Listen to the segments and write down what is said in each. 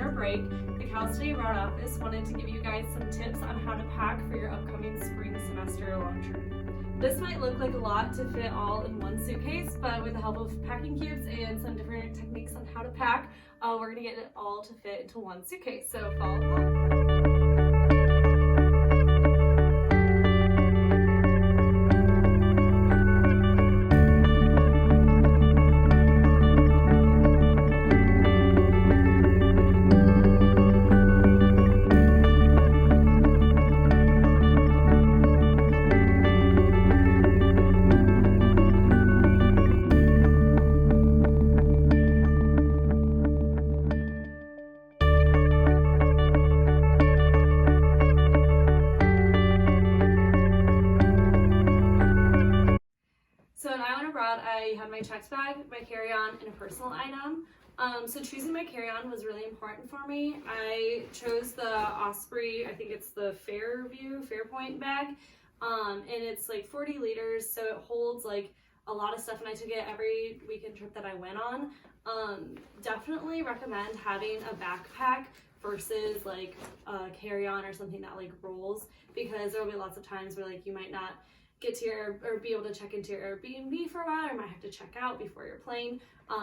winter break, the CALS Abroad office wanted to give you guys some tips on how to pack for your upcoming spring semester long trip. This might look like a lot to fit all in one suitcase, but with the help of packing cubes and some different techniques on how to pack, we're going to get it all to fit into one suitcase, so follow along. So when I went abroad, I had my checked bag, my carry-on, and a personal item. So choosing my carry-on was really important for me. I chose the Osprey, I think it's the Fairpoint bag, and it's like 40 liters, so it holds like a lot of stuff, and I took it every weekend trip that I went on. Definitely recommend having a backpack versus like a carry-on or something that like rolls, because there will be lots of times where like you might not get to your or be able to check into your Airbnb for a while, or might have to check out before your plane.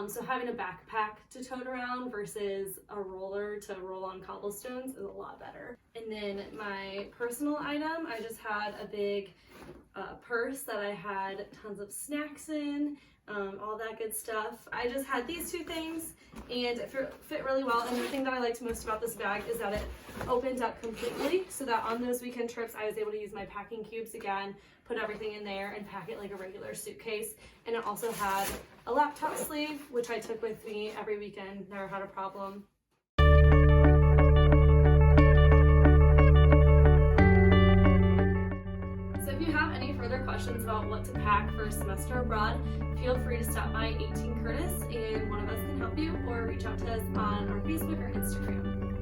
So having a backpack to tote around versus a roller to roll on cobblestones is a lot better. And then my personal item, I just had a big purse that I had tons of snacks in, all that good stuff. I just had these two things and it fit really well. And the thing that I liked most about this bag is that it opened up completely, so that on those weekend trips I was able to use my packing cubes again, put everything in there and pack it like a regular suitcase. And it also had a laptop sleeve, which I took with me every weekend, never had a problem. So if you have any further questions about what to pack for a semester abroad, feel free to stop by 18 Curtis and one of us can help you, or reach out to us on our Facebook or Instagram.